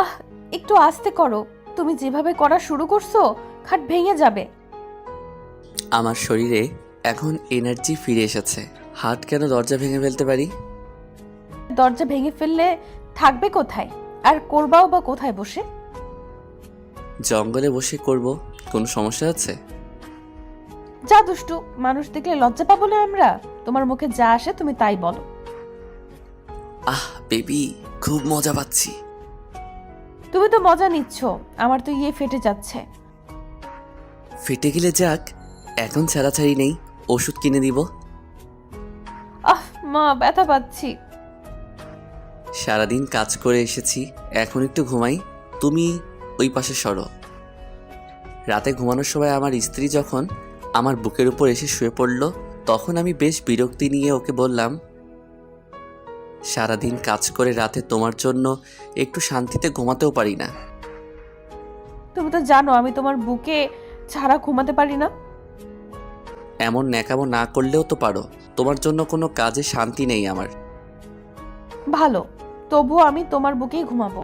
আহ, একটু আস্তে করো। তুমি যেভাবে করা শুরু করছো, খাট ভেঙে যাবে। আমার শরীরে এখন এনার্জি ফিরে এসেছে। হাত কেন দরজা ভেঙে ফেলতে পারি? দরজা ভেঙে ফেললে থাকবে কোথায়? আর করবাও বা কোথায় বসে? জঙ্গলে বসে করব। কোনো সমস্যা আছে? যা দুষ্টু, মানুষ দেখলে লজ্জা পাবো না আমরা? তোমার মুখে যা আসে তুমি তাই বলো। আহ বেবি, খুব মজা পাচ্ছি। তুমি তো মজা নিচ্ছ, আমার তো ইয়ে ফেটে যাচ্ছে। ফেটে গেলে যাক, এখন ছাড়াছাড়ি নেই, ওষুধ কিনে দিব। আহ মা, ব্যথা পাচ্ছি। সারাদিন কাজ করে এসেছি, এখন একটু ঘুমাই। তুমি ওই পাশে সরো। রাতে ঘুমানোর সময় আমার স্ত্রী যখন আমার বুকের উপর এসে শুয়ে পড়ল, তখন আমি বেশ বিরক্তি নিয়ে ওকে বললাম, সারাদিন কাজ করে রাতে তোমার জন্য একটু শান্তিতে ঘুমাতেও পারি না। তুমি তো জানো আমি তোমার বুকে ছাড়া ঘুমাতে পারি না। এমন ন্যাকামো না করলেও তো পারো। তোমার জন্য কোনো কাজে শান্তি নেই আমার। ভালো, তবুও আমি তোমার বুকেই ঘুমাবো।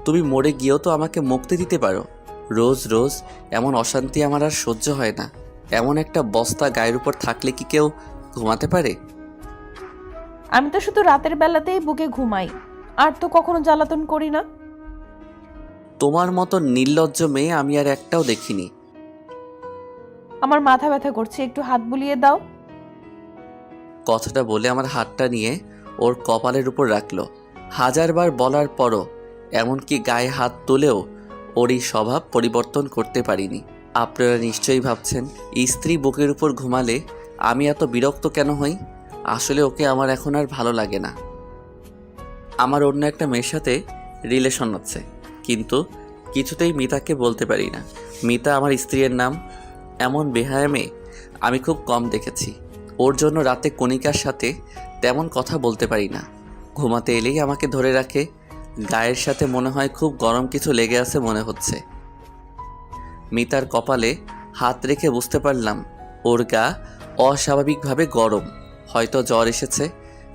তুমি মরে গিয়েও তো আমাকে মুক্তি দিতে পারো। রোজ রোজ এমন অশান্তি আমার আর সহ্য হয় না। এমন একটা বস্তা গায়ের উপর থাকলে কি কেউ ঘুমাতে পারে? আমি তো শুধু রাতের বেলাতেই বুকে ঘুমাই, আর তো কখনো জ্বালাতন করি না। তোমার মতো নির্লজ্জ মেয়ে আমি আর একটাও দেখিনি। আমার মাথা ব্যথা করছে, একটু হাত বুলিয়ে দাও। কথাটা বলে আমার হাতটা নিয়ে ওর কপালের উপর রাখলো। হাজারবার বলার পরও, এমনকি গায়ে হাত তুলেও ওর এই স্বভাব পরিবর্তন করতে পারিনি। আপনারা নিশ্চয়ই ভাবছেন, স্ত্রী বুকের উপর ঘুমালে আমি এত বিরক্ত কেন হই। আসলে ওকে আমার এখন আর ভালো লাগে না। আমার অন্য একটা মেয়ের সাথে রিলেশন হচ্ছে, কিন্তু কিছুতেই মিতাকে বলতে পারি না। মিতা আমার স্ত্রীর নাম। এমন বেহায়া মেয়ে আমি খুব কম দেখেছি। ওর জন্য রাতে কণিকার সাথে তেমন কথা বলতে পারি না। ঘুমাতে এলেই আমাকে ধরে রাখে। গায়ের সাথে মনে হয় খুব গরম কিছু লেগে আছে মনে হচ্ছে। মিতার কপালে হাত রেখে বুঝতে পারলাম ওর গা অস্বাভাবিকভাবে গরম। হয়তো জ্বর এসেছে।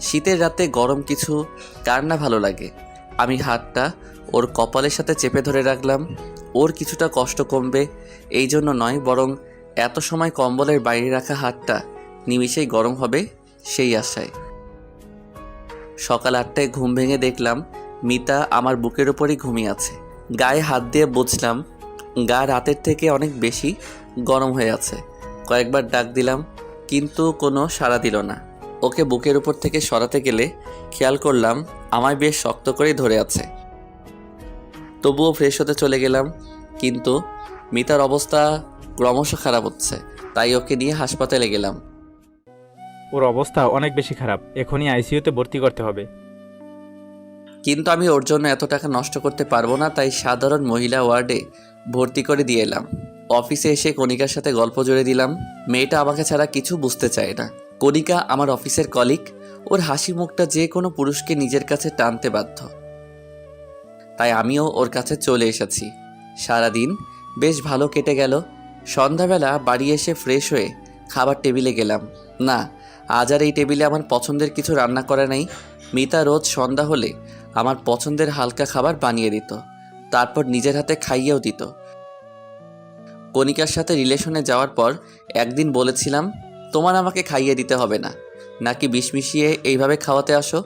শীতের রাতে গরম কিছু কার না ভালো লাগে। আমি হাতটা ওর কপালের সাথে চেপে ধরে রাখলাম। ওর কিছুটা কষ্ট কমবে এই জন্য নয়, বরং এত সময় কম্বলের বাইরে রাখা হাতটা নিমিষেই গরম হবে সেই আশায়। সকাল 8টায় ঘুম ভেঙে দেখলাম মিতা আমার বুকের ওপরই ঘুমিয়ে আছে। গায়ে হাত দিয়ে বুঝলাম গা রাতের থেকে অনেক বেশি গরম হয়ে আছে। কয়েকবার ডাক দিলাম, কিন্তু কোনো সাড়া দিল না। ওকে বুকের উপর থেকে সরাতে গেলে খেয়াল করলাম আমায় বেশ শক্ত করেই ধরে আছে। তবুও ফ্রেশ হতে চলে গেলাম, কিন্তু মিতার অবস্থা ক্রমশ খারাপ হচ্ছে। তাই ওকে নিয়ে হাসপাতালে গেলাম। ওর অবস্থা অনেক বেশি খারাপ, এখনই আইসিইউতে ভর্তি করতে হবে। কিন্তু আমি ওর জন্য এত টাকা নষ্ট করতে পারবো না, তাই সাধারণ মহিলা ওয়ার্ডে ভর্তি করে দিয়ে এলাম। অফিসে এসে কণিকার সাথে গল্প জুড়ে দিলাম। মেয়েটা আমাকে ছাড়া কিছু বুঝতে চায় না। কণিকা আমার অফিসের কলিগ। ওর হাসি মুখটা যে কোনো পুরুষকে নিজের কাছে টানতে বাধ্য। তাই আমিও ওর কাছে চলে এসেছি। সারাদিন বেশ ভালো কেটে গেল। সন্ধ্যাবেলা বাড়ি এসে ফ্রেশ হয়ে খাবার টেবিলে গেলাম। না, আজ আর এই টেবিলে আমার পছন্দের কিছু রান্না করা নেই। মিতা রোজ সন্ধ্যা হলে আমার পছন্দের হালকা খাবার বানিয়ে দিত, তারপর নিজের হাতে খাইয়েও দিত। কণিকার সাথে রিলেশনে যাওয়ার পর একদিন বলেছিলাম, তোমার আমাকে খাইয়ে দিতে হবে না, নাকি বিষ মিশিয়ে এইভাবে খাওয়াতে আসো।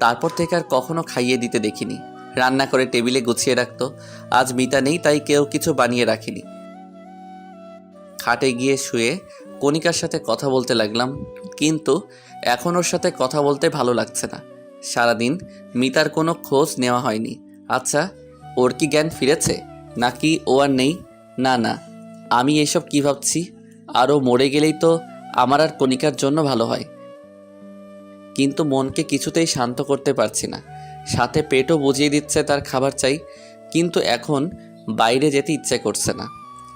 তারপর থেকে আর কখনো খাইয়ে দিতে দেখিনি। রান্না করে টেবিলে গুছিয়ে রাখতো। আজ মিতা নেই, তাই কেউ কিছু বানিয়ে রাখিনি। খাটে গিয়ে শুয়ে কণিকার সাথে কথা বলতে লাগলাম, কিন্তু এখন ওর সাথে কথা বলতে ভালো লাগছে না। সারাদিন মিতার কোনো খোঁজ নেওয়া হয়নি। আচ্ছা, ওর কি জ্ঞান ফিরেছে, নাকি ও আর নেই? না না, আমি এসব কি ভাবছি? আরও মরে গেলেই তো আমার আর কণিকার জন্য ভালো হয়। কিন্তু মনকে কিছুতেই শান্ত করতে পারছি না। সাথে পেটও বুঝিয়ে দিচ্ছে তার খাবার চাই, কিন্তু এখন বাইরে যেতে ইচ্ছে করছে না।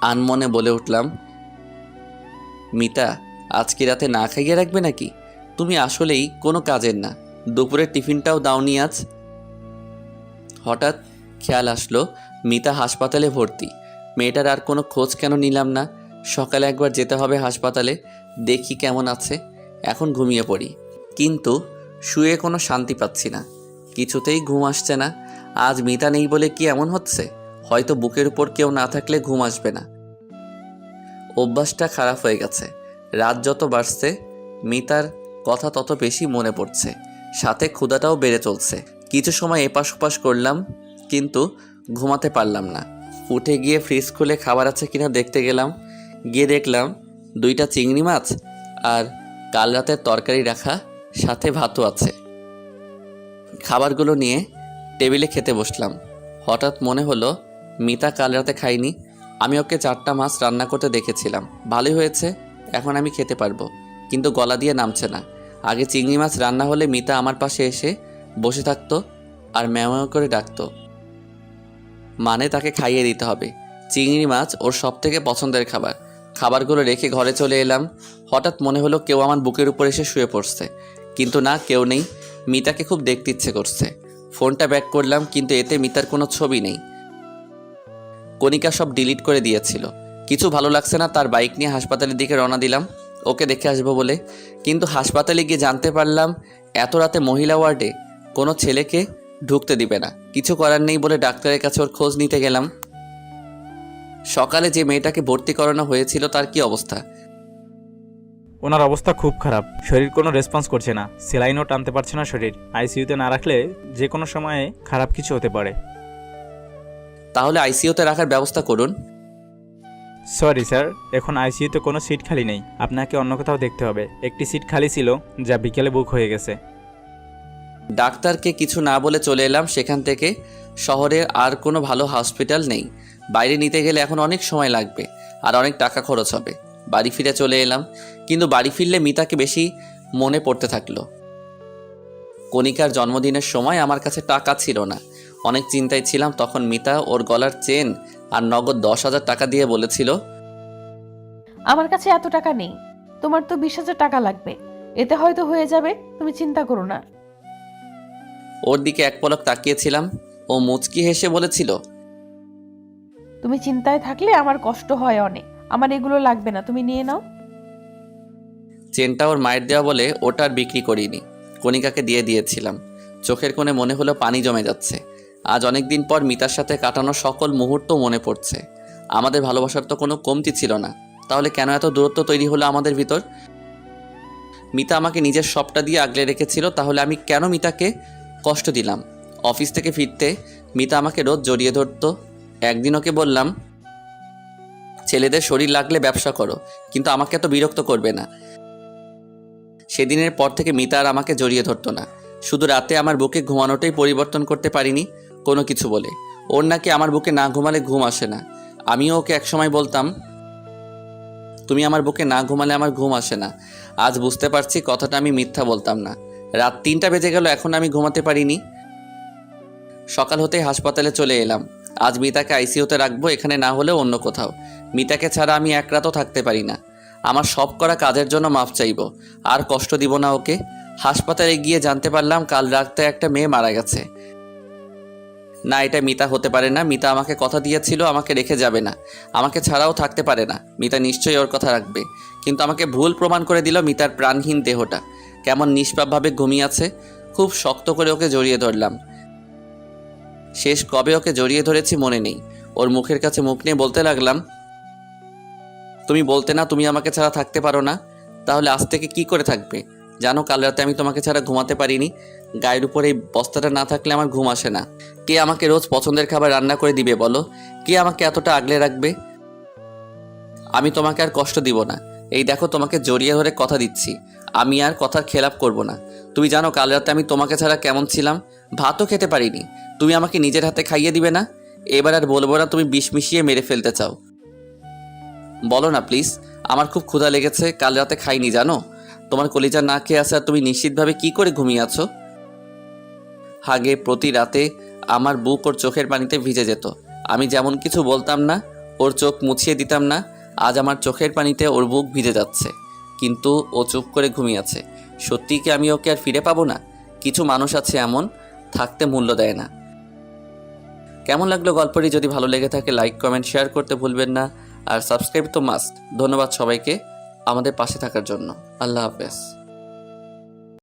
আনমনে বলে উঠলাম, মিতা, আজকে রাতে না খাইয়ে রাখবে নাকি? তুমি আসলেই কোনো কাজের না। দুপুরের টিফিনটাও দাওনি আজ। হঠাৎ খেয়াল আসলো মিতা হাসপাতালে ভর্তি। মেয়েটার আর কোনো খোঁজ কেন নিলাম না? সকালে একবার যেতে হবে হাসপাতালে, দেখি কেমন আছে। এখন ঘুমিয়ে পড়ি, কিন্তু শুয়ে কোনো শান্তি পাচ্ছি না। কিছুতেই ঘুম আসছে না। আজ মিতা নেই বলে কি এমন হচ্ছে? হয়তো বুকের উপর কেউ না থাকলে ঘুম আসবে না। অভ্যাসটা খারাপ হয়ে গেছে। রাত যত বাড়ছে মিতার কথা তত বেশি মনে পড়ছে, সাথে ক্ষুধাটাও বেড়ে চলছে। কিছু সময় এপাশ ওপাশ করলাম, কিন্তু ঘুমাতে পারলাম না। উঠে গিয়ে ফ্রিজ খুলে খাবার আছে কিনা দেখতে গেলাম। গিয়ে দেখলাম 2টা চিংড়ি মাছ আর কাল রাতের তরকারি রাখা, সাথে ভাতও আছে। খাবারগুলো নিয়ে টেবিলে খেতে বসলাম। হঠাৎ মনে হলো মিতা কাল রাতে খায়নি। আমি ওকে 4টা মাছ রান্না করতে দেখেছিলাম, ভালোই হয়েছে, এখন আমি খেতে পারবো। কিন্তু গলা দিয়ে নামছে না। আগে চিংড়ি মাছ রান্না হলে মিতা আমার পাশে এসে বসে থাকতো আর ম্যাও করে ডাকতো, মানে তাকে খাইয়ে দিতে হবে। চিংড়ি মাছ ওর সবথেকে পছন্দের খাবার। খাবারগুলো রেখে ঘরে চলে এলাম। হঠাৎ মনে হলো কেউ আমার বুকের উপর এসে শুয়ে পড়ছে, কিন্তু না, কেউ নেই। মিতাকে খুব দেখতে ইচ্ছে করছে। ফোনটা ব্যাক করলাম, কিন্তু এতে মিতার কোনো ছবি নেই। কণিকা সব ডিলিট করে দিয়েছিল। কিছু ভালো লাগছে না, তার বাইক নিয়ে হাসপাতালের দিকে রওনা দিলাম ওকে দেখে আসবো বলে। কিন্তু হাসপাতালে গিয়ে জানতে পারলাম এত রাতে মহিলা ওয়ার্ডে কোনো ছেলেকে ঢুকতে দিবে না। কিছু করার নেই বলে ডাক্তারের কাছে ওর খোঁজ নিতে গেলাম। সকালে যে মেয়েটাকে ভর্তি করানো হয়েছিল তার কি অবস্থা? ওনার অবস্থা খুব খারাপ, শরীর কোনো রেসপন্স করছে না, সেলাইনও টানতে পারছে না শরীর। আইসিইউতে না রাখলে যে কোনো সময়ে খারাপ কিছু হতে পারে। তাহলে আইসিইউতে রাখার ব্যবস্থা করুন। সরি স্যার, এখন আইসিইউতে কোনো সিট খালি নেই, আপনাকে অন্য কোথাও দেখতে হবে। একটি সিট খালি ছিল, যা বিকেলে বুক হয়ে গেছে। ডাক্তারকে কিছু না বলে চলে এলাম সেখান থেকে। শহরে আর কোনো ভালো হসপিটাল নেই। বাইরে নিতে গেলে এখন অনেক সময় লাগবে আর অনেক টাকা খরচ হবে। বাড়ি ফিরে চলে এলাম, কিন্তু বাড়ি ফিরলে মিতাকে বেশি মনে পড়তে থাকলো। কণিকার জন্মদিনের সময় আমার কাছে টাকা ছিল না, অনেক চিন্তায় ছিলাম। তখন মিতা ওর গলার চেন আর নগদ 10,000 টাকা দিয়ে বলেছিল, আমার কাছে এত টাকা নেই, তোমার তো 20,000 টাকা লাগবে, এতে হয়তো হয়ে যাবে, তুমি চিন্তা করো না। ওর দিকে এক পলক তাকিয়েছিলাম। ও মুচকি হেসে বলেছিল, তুমি চিন্তায় থাকলে আমার কষ্ট হয় অনেক, আমার এগুলো লাগবে না, তুমি নিয়ে নাও। চেনটা ওর মায়ের দেওয়া বলে ওটা আর বিক্রি করিনি, কণিকাকে দিয়ে দিয়েছিলাম। চোখের কোণে মনে হলো পানি জমে যাচ্ছে। আজ অনেক দিন পর মিতার সাথে কাটানো সকল মুহূর্ত মনে পড়ছে। আমাদের ভালোবাসার তো কোনো কমতি ছিল না, তাহলে কেন এত দূরত্ব তৈরি হলো আমাদের ভিতর? মিতা আমাকে নিজের সবটা দিয়ে আগলে রেখেছিল, তাহলে আমি কেন মিতাকে কষ্ট দিলাম? অফিস থেকে ফিরতে মিতা আমাকে রোজ জড়িয়ে ধরতো। একদিন ওকে বললাম, ছেলেদের শরীর লাগলে ব্যবসা করো, কিন্তু আমাকে এত বিরক্ত করবে না। সেদিনের পর থেকে মিতা আর আমাকে জড়িয়ে ধরতো না। শুধু রাতে আমার বুকে ঘুমানোটাই পরিবর্তন করতে পারিনি কোনো কিছু বলে। ওর নাকি আমার বুকে না ঘুমালে ঘুম আসে না। আমিও ওকে একসময় বলতাম, তুমি আমার বুকে না ঘুমালে আমার ঘুম আসে না। আজ বুঝতে পারছি কথাটা আমি মিথ্যা বলতাম না। রাত 3টা বেজে গেল, এখন আমি ঘুমাতে পারিনি। সকাল হতেই হাসপাতালে চলে এলাম। আজ মিতাকে আইসিইউতে রাখবো, এখানে না হলেও অন্য কোথাও। মিতাকে ছাড়া আমি এক রাতও থাকতে পারি না। আমার সব করা কাজের জন্য মাফ চাইব, আর কষ্ট দিব না ওকে। হাসপাতালে গিয়ে জানতে পারলাম কাল রাতে একটা মেয়ে মারা গেছে। না, এটা মিতা হতে পারে না। মিতা আমাকে কথা দিয়েছিল আমাকে রেখে যাবে না, আমাকে ছাড়াও থাকতে পারে না। মিতা নিশ্চয়ই ওর কথা রাখবে, কিন্তু আমাকে ভুল প্রমাণ করে দিল। মিতার প্রাণহীন দেহটা কেমন নিষ্পাপভাবে ঘুমিয়ে আছে। খুব শক্ত করে ওকে জড়িয়ে ধরলাম। শেষ কবে ওকে জড়িয়ে ধরেছি মনে নেই। ওর মুখের কাছে মুখ নিয়ে বলতে লাগলাম, তুমি বলতে না তুমি আমাকে ছাড়া থাকতে পারো না, তাহলে আজ থেকে কি করে থাকবে? জানো, কাল রাতে আমি তোমাকে ছাড়া ঘুমাতে পারিনি। গায়ের উপর এই বস্তাটা না থাকলে আমার ঘুম আসে না। কে আমাকে রোজ পছন্দের খাবার রান্না করে দিবে বলো? কে আমাকে এতটা আগলে রাখবে? আমি তোমাকে আর কষ্ট দিব না। এই দেখো, তোমাকে জড়িয়ে ধরে কথা দিচ্ছি, আমি আর কথার খেলাপ করব না। তুমি জানো কাল রাতে আমি তোমাকে ছাড়া কেমন ছিলাম? ভাতও খেতে পারিনি। তুমি আমাকে নিজের হাতে খাইয়ে দিবে না? এবার আর বলবো না তুমি বিষ মিশিয়ে মেরে ফেলতে চাও। বলো না প্লিজ, আমার খুব ক্ষুধা লেগেছে, কাল রাতে খাইনি জানো। তোমার কলিজা না খেয়ে আসে আর তুমি নিশ্চিতভাবে কি করে ঘুমিয়ে আছো? আগে প্রতি রাতে আমার বুক ওর চোখের পানিতে ভিজে যেত। আমি যেমন কিছু বলতাম না, ওর চোখ মুছিয়ে দিতাম না। আজ আমার চোখের পানিতে ওর বুক ভিজে যাচ্ছে, কিন্তু ও চুপ করে ঘুমিয়ে আছে। সত্যি কি আমি ওকে আর ফিরে পাবো না? কিছু মানুষ আছে এমন, থাকতে মূল্য দেয় না। কেমন লাগলো গল্পটি? যদি ভালো লেগে থাকে লাইক কমেন্ট শেয়ার করতে ভুলবেন না, আর সাবস্ক্রাইব তো মাস্ট। ধন্যবাদ সবাইকে আমাদের পাশে থাকার জন্য। আল্লাহ হাফেজ।